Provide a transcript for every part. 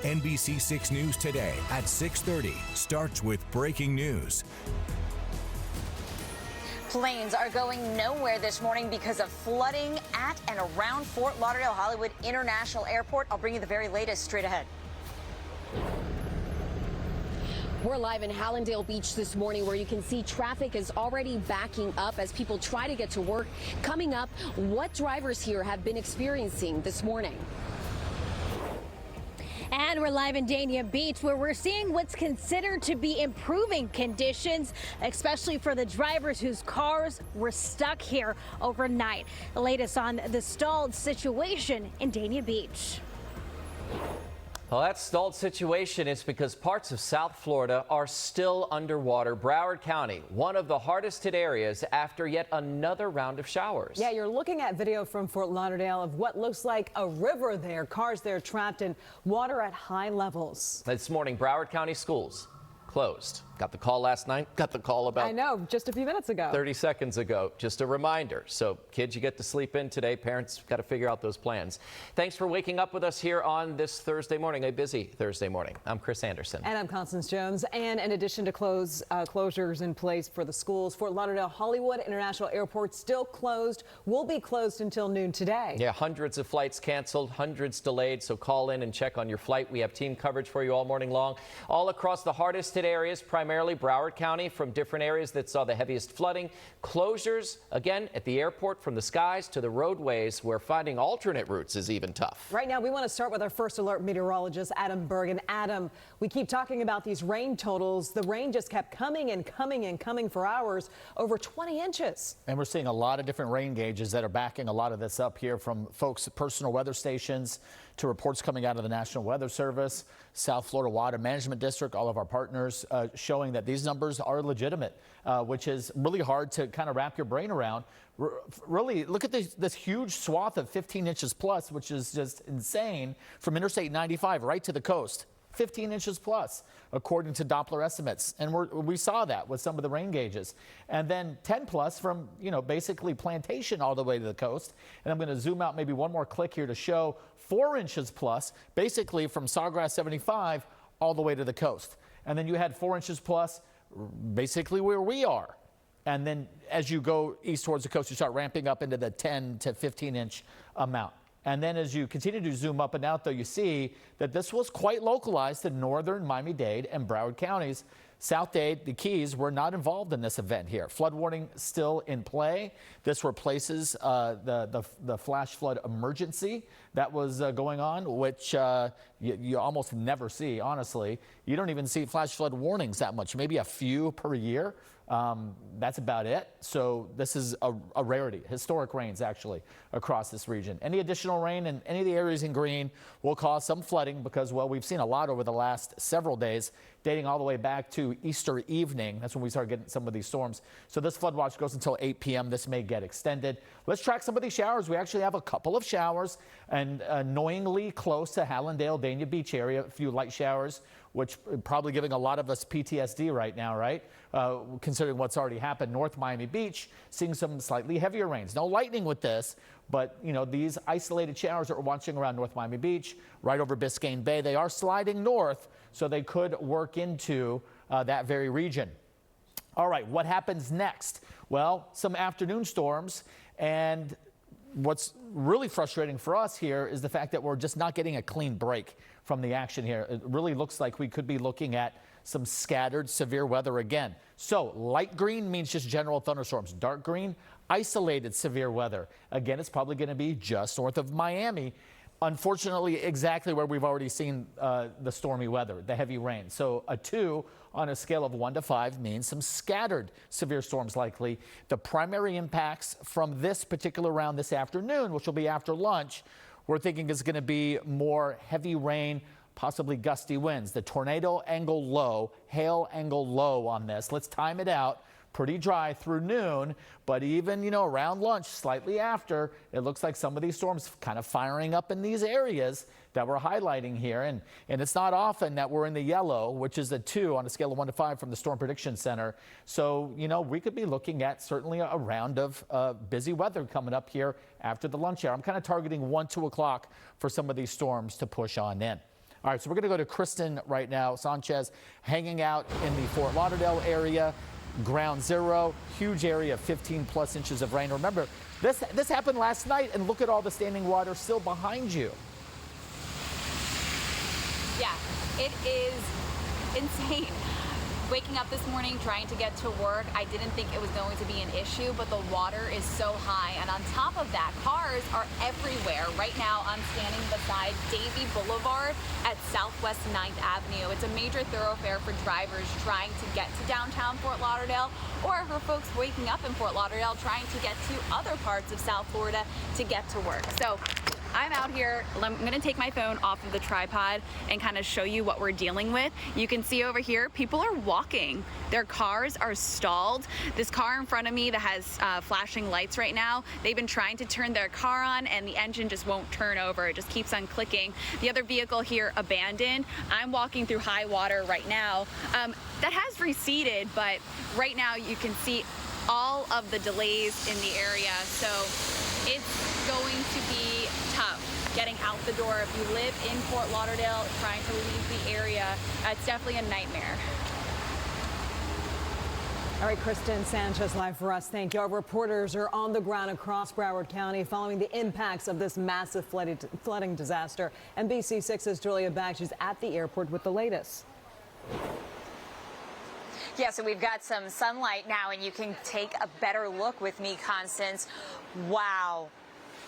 NBC6 News Today at 6:30 starts with breaking news. Planes are going nowhere this morning because of flooding at and around Fort Lauderdale Hollywood International Airport. I'll bring you the very latest straight ahead. We're live in Hallandale Beach this morning, where you can see traffic is already backing up as people try to get to work. Coming up, what drivers here have been experiencing this morning. And we're live in Dania Beach, where we're seeing what's considered to be improving conditions, especially for the drivers whose cars were stuck here overnight. The latest on the stalled situation in Dania Beach. Well, that stalled situation is because parts of South Florida are still underwater. Broward County, one of the hardest hit areas after yet another round of showers. Yeah, you're looking at video from Fort Lauderdale of what looks like a river there. Cars there trapped in water at high levels. This morning, Broward County schools closed. Got the call last night, got the call about I know, just a few minutes ago. 30 seconds ago. Just a reminder. So kids, you get to sleep in today. Parents got to figure out those plans. Thanks for waking up with us here on this Thursday morning, a busy Thursday morning. I'm Chris Anderson. And I'm Constance Jones. And in addition to closures in place for the schools, Fort Lauderdale Hollywood International Airport still closed, will be closed until noon today. Yeah, hundreds of flights canceled, hundreds delayed. So call in and check on your flight. We have team coverage for you all morning long, all across the hardest hit areas, primarily Broward County, from different areas that saw the heaviest flooding. Closures, again, at the airport, from the skies to the roadways, where finding alternate routes is even tough. Right now, we want to start with our first alert meteorologist, Adam Berg. And Adam, we keep talking about these rain totals. The rain just kept coming and coming and coming for hours, over 20 inches. And we're seeing a lot of different rain gauges that are backing a lot of this up here, from folks' personal weather stations to reports coming out of the National Weather Service, South Florida Water Management District, all of our partners, showing that these numbers are legitimate, which is really hard to kind of wrap your brain around. Really, look at this huge swath of 15 inches plus, which is just insane, from Interstate 95 right to the coast. 15 inches plus, according to Doppler estimates. And we saw that with some of the rain gauges. And then 10 plus from, basically Plantation all the way to the coast. And I'm going to zoom out maybe one more click here to show 4 inches plus, basically from Sawgrass 75 all the way to the coast. And then you had 4 inches plus, basically where we are. And then as you go east towards the coast, you start ramping up into the 10 to 15 inch amount. And then as you continue to zoom up and out, though, you see that this was quite localized to northern Miami-Dade and Broward counties. South Dade, the Keys, were not involved in this event here. Flood warning still in play. This replaces the flash flood emergency that was going on, which you almost never see, honestly. You don't even see flash flood warnings that much, maybe a few per year. That's about it. So this is a rarity, historic rains actually across this region. Any additional rain in any of the areas in green will cause some flooding because, well, we've seen a lot over the last several days, dating all the way back to Easter evening. That's when we started getting some of these storms. So this flood watch goes until 8 p.m. This may get extended. Let's track some of these showers. We actually have a couple of showers, and annoyingly close to Hallandale, Dania Beach area, a few light showers, which probably giving a lot of us PTSD right now, right? Considering what's already happened. North Miami Beach, seeing some slightly heavier rains. No lightning with this, but these isolated showers that we're watching around North Miami Beach, right over Biscayne Bay, they are sliding north, so they could work into that very region. All right, what happens next? Well, some afternoon storms, and what's really frustrating for us here is the fact that we're just not getting a clean break from the action here. It really looks like we could be looking at some scattered severe weather again. So light green means just general thunderstorms. Dark green, isolated severe weather. Again, it's probably going to be just north of Miami. Unfortunately, exactly where we've already seen the stormy weather, the heavy rain. So a 2 on a scale of 1 to 5 means some scattered severe storms likely. The primary impacts from this particular round this afternoon, which will be after lunch, we're thinking is going to be more heavy rain, possibly gusty winds. The tornado angle low, hail angle low on this. Let's time it out. Pretty dry through noon, but even, around lunch, slightly after, it looks like some of these storms kind of firing up in these areas that we're highlighting here. And it's not often that we're in the yellow, which is a 2 on a scale of 1 to 5 from the Storm Prediction Center. So, we could be looking at certainly a round of busy weather coming up here after the lunch hour. I'm kind of targeting 1, 2 o'clock for some of these storms to push on in. All right, so we're going to go to Kristen right now. Sanchez hanging out in the Fort Lauderdale area. Ground zero, huge area, 15+ inches of rain. Remember, this happened last night, and look at all the standing water still behind you. Yeah, it is insane. Waking up this morning, trying to get to work, I didn't think it was going to be an issue, but the water is so high. And on top of that, cars are everywhere. Right now, I'm standing beside Davie Boulevard at Southwest 9th Avenue. It's a major thoroughfare for drivers trying to get to downtown Fort Lauderdale, or for folks waking up in Fort Lauderdale trying to get to other parts of South Florida to get to work. So I'm out here. I'm going to take my phone off of the tripod and kind of show you what we're dealing with. You can see over here, people are walking. Their cars are stalled. This car in front of me that has flashing lights right now, they've been trying to turn their car on and the engine just won't turn over. It just keeps on clicking. The other vehicle here abandoned. I'm walking through high water right now. That has receded, but right now you can see all of the delays in the area. So it's going to be tough getting out the door. If you live in Fort Lauderdale trying to leave the area, it's definitely a nightmare. All right, Kristen Sanchez live for us. Thank you. Our reporters are on the ground across Broward County following the impacts of this massive flooding disaster. NBC6's Julia Back. She's at the airport with the latest. Yeah, so we've got some sunlight now, and you can take a better look with me, Constance. Wow.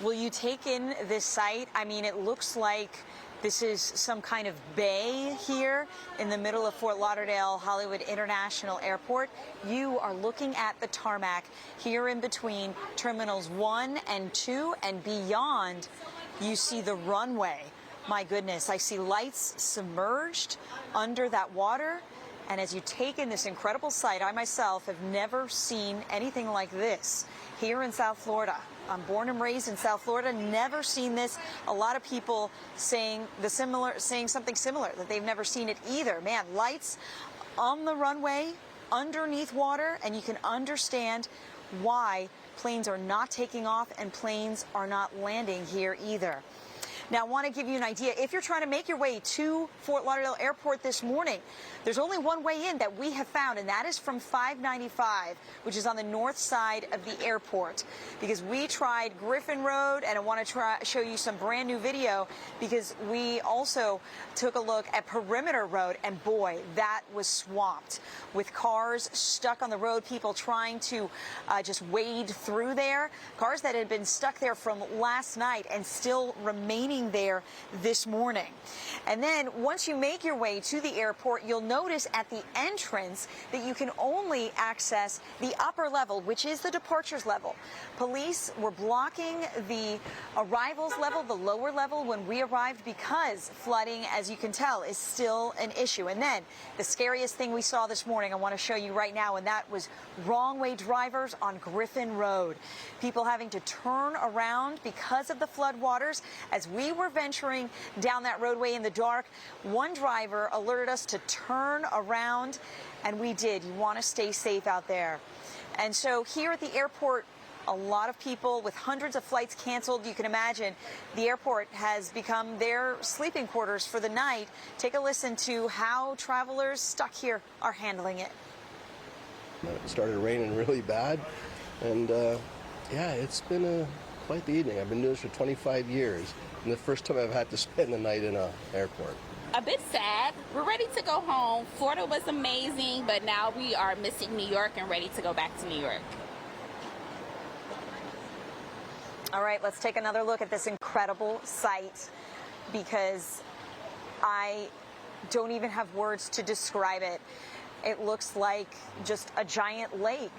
Will you take in this site? I mean, it looks like this is some kind of bay here in the middle of Fort Lauderdale Hollywood International Airport. You are looking at the tarmac here in between Terminals 1 and 2, and beyond, you see the runway. My goodness, I see lights submerged under that water. And as you take in this incredible sight, I myself have never seen anything like this here in South Florida. I'm born and raised in South Florida, never seen this. A lot of people saying something similar, that they've never seen it either. Man, lights on the runway, underneath water, and you can understand why planes are not taking off and planes are not landing here either. Now, I want to give you an idea. If you're trying to make your way to Fort Lauderdale Airport this morning, there's only one way in that we have found, and that is from 595, which is on the north side of the airport. Because we tried Griffin Road, and I want to show you some brand new video, because we also took a look at Perimeter Road, and boy, that was swamped with cars stuck on the road, people trying to just wade through there, cars that had been stuck there from last night and still remaining there this morning. And then once you make your way to the airport, you'll notice at the entrance that you can only access the upper level, which is the departures level. Police were blocking the arrivals level, the lower level, when we arrived, because flooding, as you can tell, is still an issue. And then the scariest thing we saw this morning, I want to show you right now, and that was wrong way drivers on Griffin Road. People having to turn around because of the flood waters. As we were venturing down that roadway in the dark, one driver alerted us to turn around, and we did. You want to stay safe out there. And so here at the airport, a lot of people with hundreds of flights canceled. You can imagine the airport has become their sleeping quarters for the night. Take a listen to how travelers stuck here are handling it. It started raining really bad, and yeah, it's been quite the evening. I've been doing this for 25 years, and the first time I've had to spend the night in an airport. A bit sad. We're ready to go home. Florida was amazing, but now we are missing New York and ready to go back to New York. All right, let's take another look at this incredible sight, because I don't even have words to describe it. It looks like just a giant lake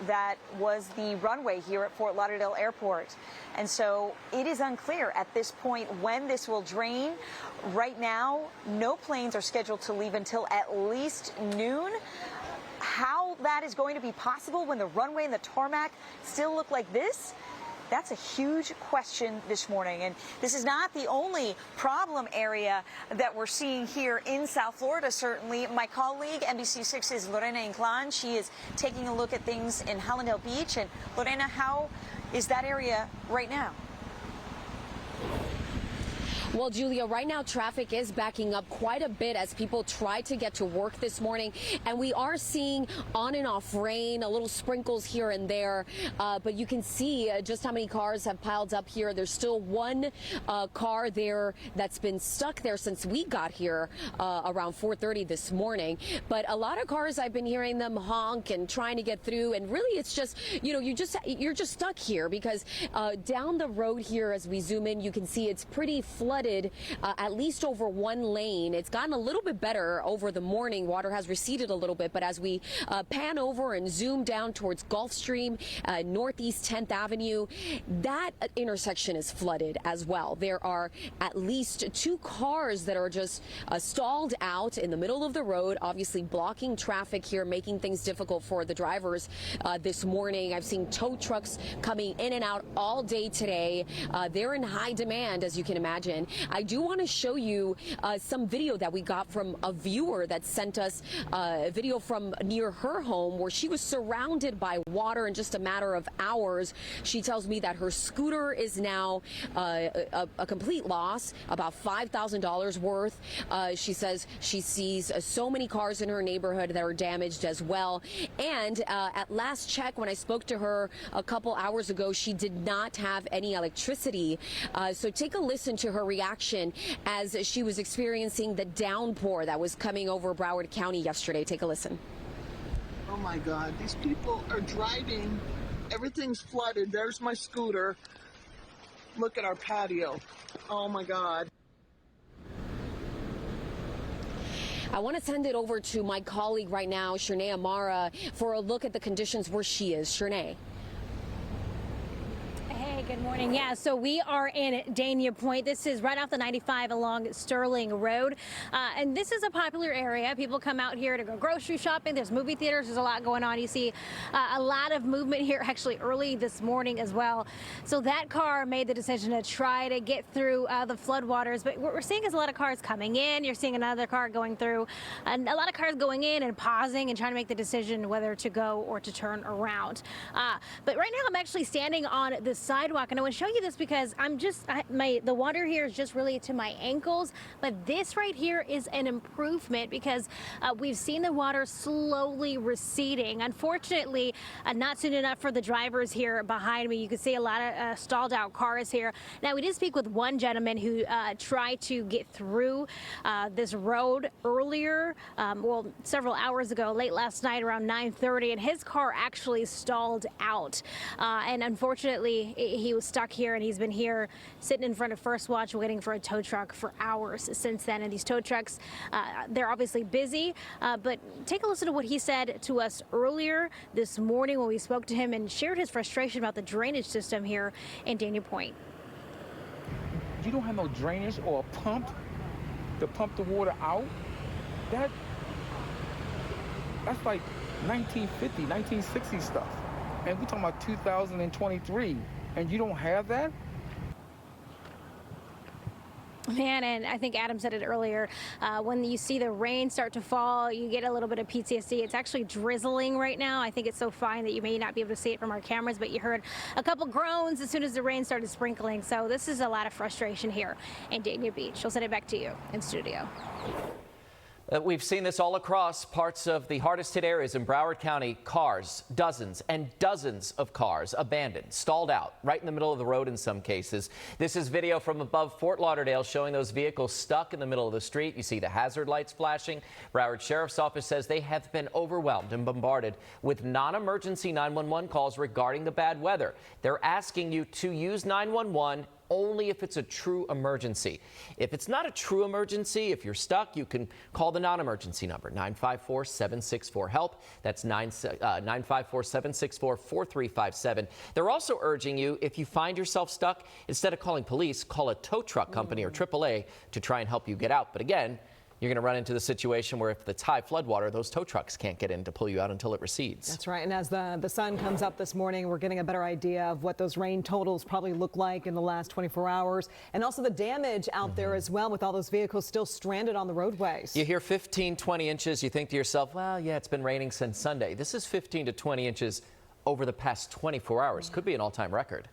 that was the runway here at Fort Lauderdale Airport. And so it is unclear at this point when this will drain. Right now, no planes are scheduled to leave until at least noon. How that is going to be possible when the runway and the tarmac still look like this, that's a huge question this morning. And this is not the only problem area that we're seeing here in South Florida, certainly. My colleague, NBC6's Lorena Inclán, she is taking a look at things in Hallandale Beach. And Lorena, how is that area right now? Well, Julia, right now traffic is backing up quite a bit as people try to get to work this morning. And we are seeing on and off rain, a little sprinkles here and there. But you can see just how many cars have piled up here. There's still one car there that's been stuck there since we got here around 4:30 this morning. But a lot of cars, I've been hearing them honk and trying to get through. And really, it's just, you know, you're just stuck here because down the road here, as we zoom in, you can see it's pretty flooded, at least over one lane. It's gotten a little bit better over the morning. Water has receded a little bit, but as we pan over and zoom down towards Gulfstream, Northeast 10th Avenue, that intersection is flooded as well. There are at least two cars that are just stalled out in the middle of the road, obviously blocking traffic here, making things difficult for the drivers this morning. I've seen tow trucks coming in and out all day today. They're in high demand, as you can imagine. I do want to show you some video that we got from a viewer that sent us a video from near her home where she was surrounded by water in just a matter of hours. She tells me that her scooter is now a complete loss, about $5,000 worth. She says she sees so many cars in her neighborhood that are damaged as well. And at last check, when I spoke to her a couple hours ago, she did not have any electricity. So take a listen to her reaction as she was experiencing the downpour that was coming over Broward County yesterday. Take a listen. Oh my God, these people are driving. Everything's flooded. There's my scooter. Look at our patio. Oh my God. I want to send it over to my colleague right now, Shernay Amara, for a look at the conditions where she is. Shernay. Hey, good morning. Yeah, so we are in Dania Point. This is right off the 95 along Sterling Road. And this is a popular area. People come out here to go grocery shopping. There's movie theaters. There's a lot going on. You see a lot of movement here actually early this morning as well. So that car made the decision to try to get through the floodwaters. But what we're seeing is a lot of cars coming in. You're seeing another car going through, and a lot of cars going in and pausing and trying to make the decision whether to go or to turn around. But right now I'm actually standing on the sidewalk, and I want to show you this because the water here is just really to my ankles, but this right here is an improvement because we've seen the water slowly receding. Unfortunately, not soon enough for the drivers here behind me. You can see a lot of stalled out cars here. Now, we did speak with one gentleman who tried to get through this road earlier, several hours ago, late last night around 9:30, and his car actually stalled out. And unfortunately, he was stuck here, and he's been here sitting in front of First Watch waiting for a tow truck for hours since then. And these tow trucks, they're obviously busy, but take a listen to what he said to us earlier this morning when we spoke to him and shared his frustration about the drainage system here in Dania Point. You don't have no drainage or a pump to pump the water out. That's like 1950, 1960 stuff. And we're talking about 2023, and you don't have that? Man, and I think Adam said it earlier, when you see the rain start to fall, you get a little bit of PTSD. It's actually drizzling right now. I think it's so fine that you may not be able to see it from our cameras, but you heard a couple groans as soon as the rain started sprinkling. So this is a lot of frustration here in Dania Beach. I'll send it back to you in studio. We've seen this all across parts of the hardest hit areas in Broward County. Cars, dozens and dozens of cars abandoned, stalled out right in the middle of the road in some cases. This is video from above Fort Lauderdale showing those vehicles stuck in the middle of the street. You see the hazard lights flashing. Broward Sheriff's Office says they have been overwhelmed and bombarded with non-emergency 911 calls regarding the bad weather. They're asking you to use 911 only if it's a true emergency. If it's not a true emergency, if you're stuck, you can call the non-emergency number, 954-764-HELP. That's 954-764-4357. They're also urging you, if you find yourself stuck, instead of calling police, call a tow truck company or AAA to try and help you get out. But again, you're going to run into the situation where if it's high floodwater, those tow trucks can't get in to pull you out until it recedes. That's right. And as the sun comes up this morning, we're getting a better idea of what those rain totals probably look like in the last 24 hours. And also the damage out there as well, with all those vehicles still stranded on the roadways. You hear 15, 20 inches. You think to yourself, well, yeah, it's been raining since Sunday. This is 15 to 20 inches over the past 24 hours. Could be an all-time record.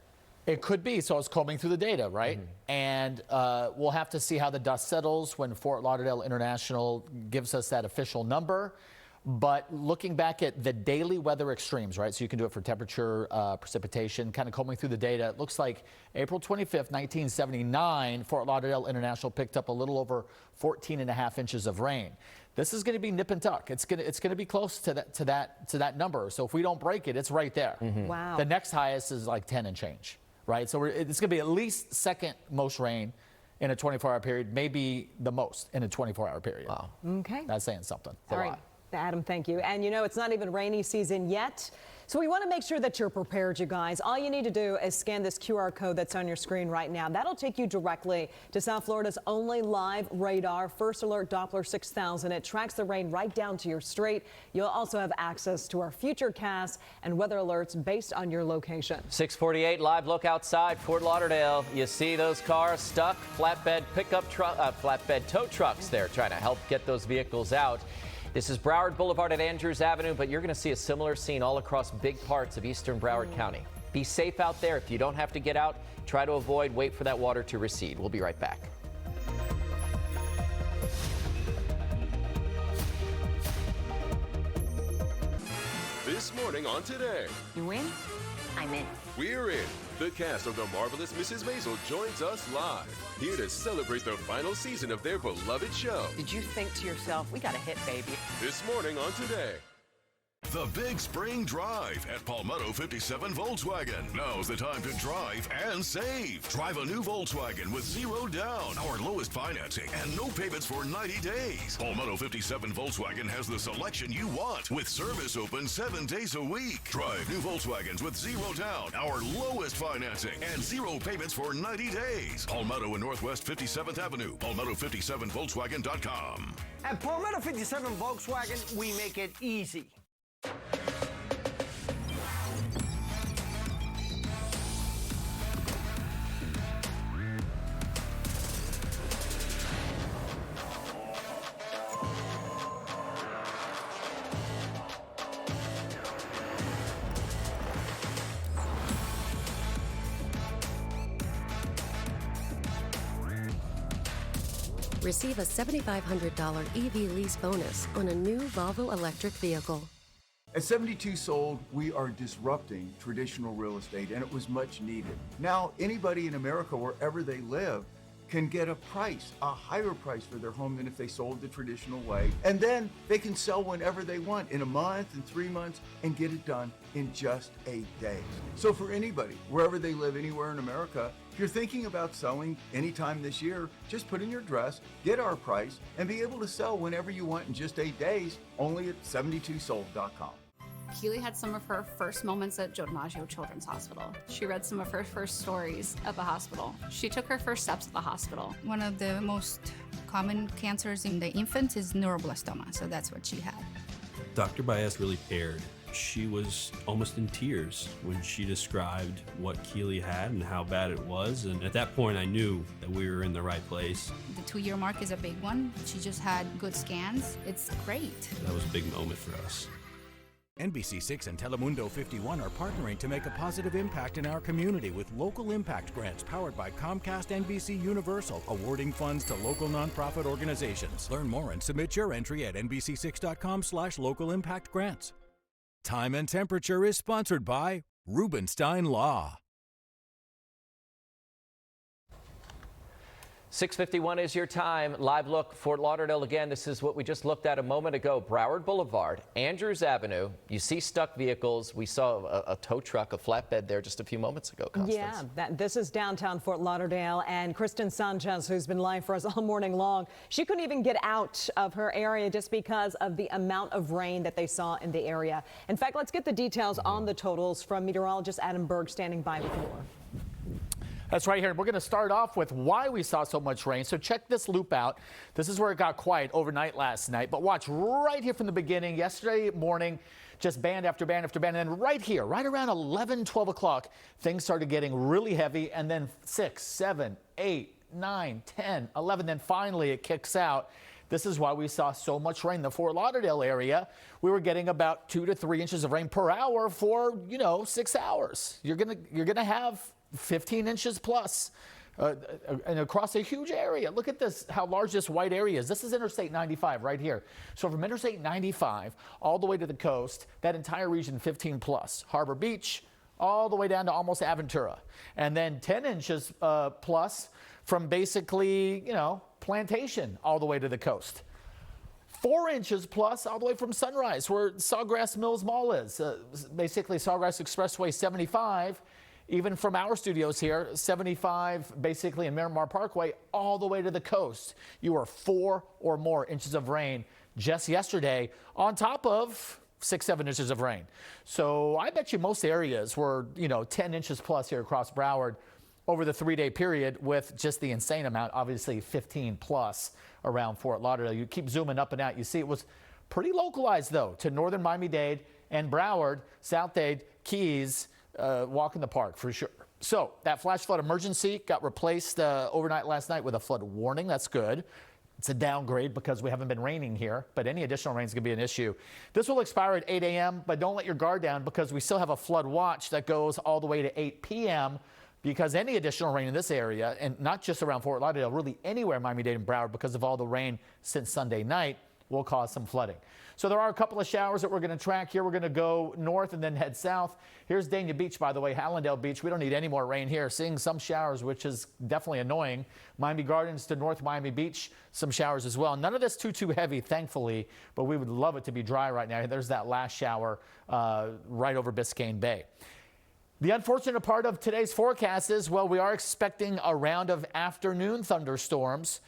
It could be. So it's combing through the data, right? And we'll have to see how the dust settles when Fort Lauderdale International gives us that official number. But looking back at the daily weather extremes, right? So you can do it for temperature, precipitation, kind of combing through the data. It looks like April 25th, 1979, Fort Lauderdale International picked up a little over 14.5 inches of rain. This is going to be nip and tuck. It's going to be close to that number. So if we don't break it, it's right there. Wow. The next highest is like 10 and change, right? So it's going to be at least second most rain in a 24-hour period, maybe the most in a 24-hour period. Wow. Okay. That's saying something. All right. Adam, thank you. And you know, it's not even rainy season yet. So we want to make sure that you're prepared, you guys. All you need to do is scan this QR code that's on your screen right now. That'll take you directly to South Florida's only live radar, First Alert Doppler 6000. It tracks the rain right down to your street. You'll also have access to our future casts and weather alerts based on your location. 648 live look outside Fort Lauderdale. You see those cars stuck, flatbed tow trucks there trying to help get those vehicles out. This is Broward Boulevard at Andrews Avenue, but you're going to see a similar scene all across big parts of eastern Broward County. Be safe out there. If you don't have to get out, try to avoid, wait for that water to recede. We'll be right back. This morning on Today. You win? I'm in. We're in. The cast of The Marvelous Mrs. Maisel joins us live, here to celebrate the final season of their beloved show. Did you think to yourself, we got a hit, baby? This morning on Today. The Big Spring Drive at Palmetto 57 Volkswagen. Now's the time to drive and save. Drive a new Volkswagen with 0 down, our lowest financing, and no payments for 90 days. Palmetto 57 Volkswagen has the selection you want, with service open 7 days a week. Drive new Volkswagens with 0 down, our lowest financing, and 0 payments for 90 days. Palmetto and Northwest 57th Avenue. Palmetto57Volkswagen.com. At Palmetto 57 Volkswagen, we make it easy. Receive a $7,500 EV lease bonus on a new Volvo electric vehicle. At 72 Sold, we are disrupting traditional real estate, and it was much needed. Now, anybody in America, wherever they live, can get a higher price for their home than if they sold the traditional way. And then they can sell whenever they want, in a month, in 3 months, and get it done in just 8 days. So for anybody, wherever they live, anywhere in America, if you're thinking about selling anytime this year, just put in your address, get our price, and be able to sell whenever you want in just 8 days, only at 72sold.com. Keely had some of her first moments at Joe DiMaggio Children's Hospital. She read some of her first stories at the hospital. She took her first steps at the hospital. One of the most common cancers in the infant is neuroblastoma, so that's what she had. Dr. Baez really cared. She was almost in tears when she described what Keely had and how bad it was, and at that point I knew that we were in the right place. The 2-year mark is a big one. She just had good scans. It's great. That was a big moment for us. NBC6 and Telemundo 51 are partnering to make a positive impact in our community with local impact grants powered by Comcast NBC Universal, awarding funds to local nonprofit organizations. Learn more and submit your entry at nbc6.com/local impact grants. Time and Temperature is sponsored by Rubenstein Law. 6:51 is your time. Live look, Fort Lauderdale again. This is what we just looked at a moment ago. Broward Boulevard, Andrews Avenue. You see stuck vehicles. We saw a tow truck, a flatbed there just a few moments ago, Constance. Yeah, this is downtown Fort Lauderdale, and Kristen Sanchez, who's been live for us all morning long, she couldn't even get out of her area just because of the amount of rain that they saw in the area. In fact, let's get the details on the totals from meteorologist Adam Berg standing by with more. That's right here. We're going to start off with why we saw so much rain. So check this loop out. This is where it got quiet overnight last night. But watch right here from the beginning. Yesterday morning, just band after band after band. And then right here, right around 11, 12 o'clock, things started getting really heavy. And then 6, 7, 8, 9, 10, 11. Then finally it kicks out. This is why we saw so much rain. The Fort Lauderdale area, we were getting about 2 to 3 inches of rain per hour for, 6 hours. You're gonna have 15 inches plus. And across a huge area. Look at this, how large this white area is. This is Interstate 95 right here. So from Interstate 95 all the way to the coast, that entire region 15 plus. Harbor Beach, all the way down to almost Aventura. And then 10 inches plus from basically, Plantation all the way to the coast. 4 inches plus all the way from Sunrise, where Sawgrass Mills Mall is. Basically Sawgrass Expressway 75. Even from our studios here, 75 basically in Miramar Parkway, all the way to the coast. You are 4 or more inches of rain just yesterday on top of 6-7 inches of rain. So I bet you most areas were, 10 inches plus here across Broward over the 3-day period, with just the insane amount, obviously 15 plus around Fort Lauderdale. You keep zooming up and out. You see it was pretty localized, though, to northern Miami-Dade and Broward, South-Dade, Keys, walk in the park for sure. So that flash flood emergency got replaced overnight last night with a flood warning. That's good. It's a downgrade because we haven't been raining here, but any additional rain is going to be an issue. This will expire at 8 a.m., but don't let your guard down because we still have a flood watch that goes all the way to 8 p.m. because any additional rain in this area, and not just around Fort Lauderdale, really anywhere in Miami-Dade and Broward because of all the rain since Sunday night, will cause some flooding. So there are a couple of showers that we're going to track here. We're going to go north and then head south. Here's Dania Beach, by the way, Hallandale Beach. We don't need any more rain here. Seeing some showers, which is definitely annoying. Miami Gardens to North Miami Beach, some showers as well. None of this too heavy, thankfully, but we would love it to be dry right now. There's that last shower right over Biscayne Bay. The unfortunate part of today's forecast is, well, we are expecting a round of afternoon thunderstorms.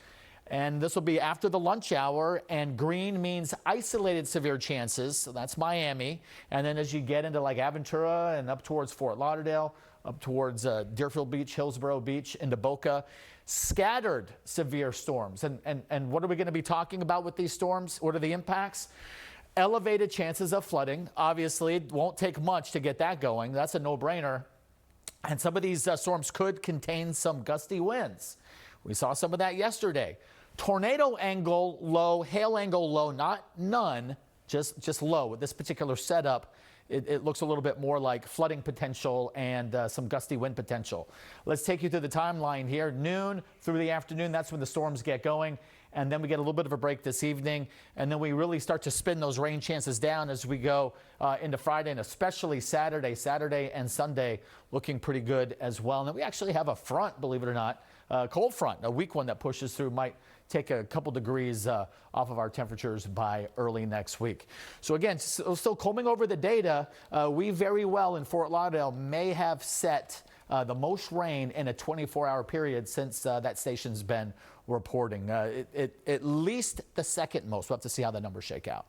And this will be after the lunch hour, and green means isolated severe chances. So that's Miami. And then as you get into like Aventura and up towards Fort Lauderdale, up towards Deerfield Beach, Hillsborough Beach, into Boca, scattered severe storms. And what are we going to be talking about with these storms? What are the impacts? Elevated chances of flooding. Obviously, it won't take much to get that going. That's a no-brainer. And some of these storms could contain some gusty winds. We saw some of that yesterday. Tornado angle low, hail angle low, not none, just low. With this particular setup, it looks a little bit more like flooding potential and some gusty wind potential. Let's take you through the timeline here. Noon through the afternoon, that's when the storms get going. And then we get a little bit of a break this evening. And then we really start to spin those rain chances down as we go into Friday, and especially Saturday. Saturday and Sunday looking pretty good as well. And then we actually have a front, believe it or not, cold front, a weak one that pushes through, might take a couple degrees off of our temperatures by early next week. So again, still combing over the data, we very well in Fort Lauderdale may have set the most rain in a 24-hour period since that station's been reporting. At least the second most. We'll have to see how the numbers shake out.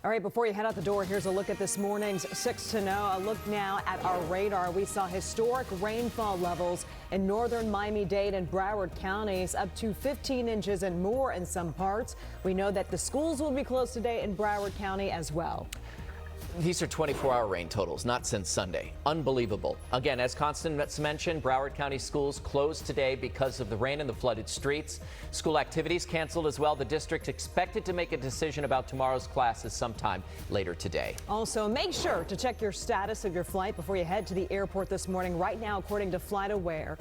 All right, before you head out the door, here's a look at this morning's 6 to Know. A look now at our radar. We saw historic rainfall levels in northern Miami-Dade and Broward counties, up to 15 inches and more in some parts. We know that the schools will be closed today in Broward County as well. These are 24-hour rain totals, not since Sunday. Unbelievable. Again, as Constance mentioned, Broward County schools closed today because of the rain and the flooded streets. School activities canceled as well. The district expected to make a decision about tomorrow's classes sometime later today. Also, make sure to check your status of your flight before you head to the airport this morning. Right now, according to FlightAware,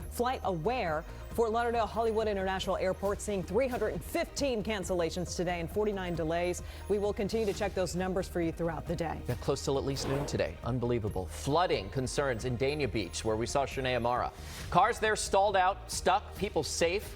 Fort Lauderdale Hollywood International Airport seeing 315 cancellations today and 49 delays. We will continue to check those numbers for you throughout the day. Yeah, close till at least noon today. Unbelievable. Flooding concerns in Dania Beach, where we saw Shanae Amara. Cars there stalled out, stuck, people safe.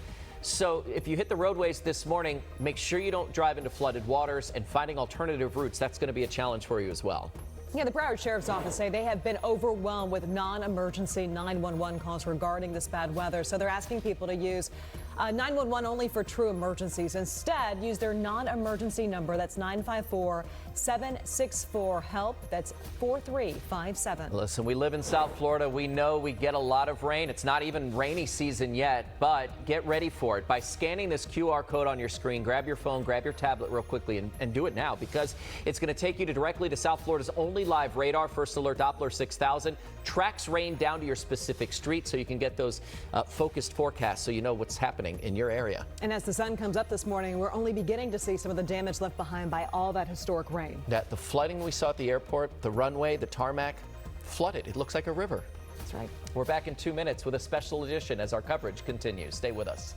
So if you hit the roadways this morning, make sure you don't drive into flooded waters, and finding alternative routes, that's going to be a challenge for you as well. Yeah, the Broward Sheriff's Office say they have been overwhelmed with non-emergency 911 calls regarding this bad weather. So they're asking people to use 911 only for true emergencies. Instead, use their non-emergency number. That's 954-764-HELP. That's 4357. Listen, we live in South Florida. We know we get a lot of rain. It's not even rainy season yet, but get ready for it by scanning this QR code on your screen. Grab your phone, grab your tablet real quickly, and do it now, because it's going to take you directly to South Florida's only live radar. First Alert Doppler 6000 tracks rain down to your specific street, so you can get those focused forecasts so you know what's happening in your area. And as the sun comes up this morning, we're only beginning to see some of the damage left behind by all that historic rain. The flooding we saw at the airport, the runway, the tarmac, flooded. It looks like a river. That's right. We're back in 2 minutes with a special edition as our coverage continues. Stay with us.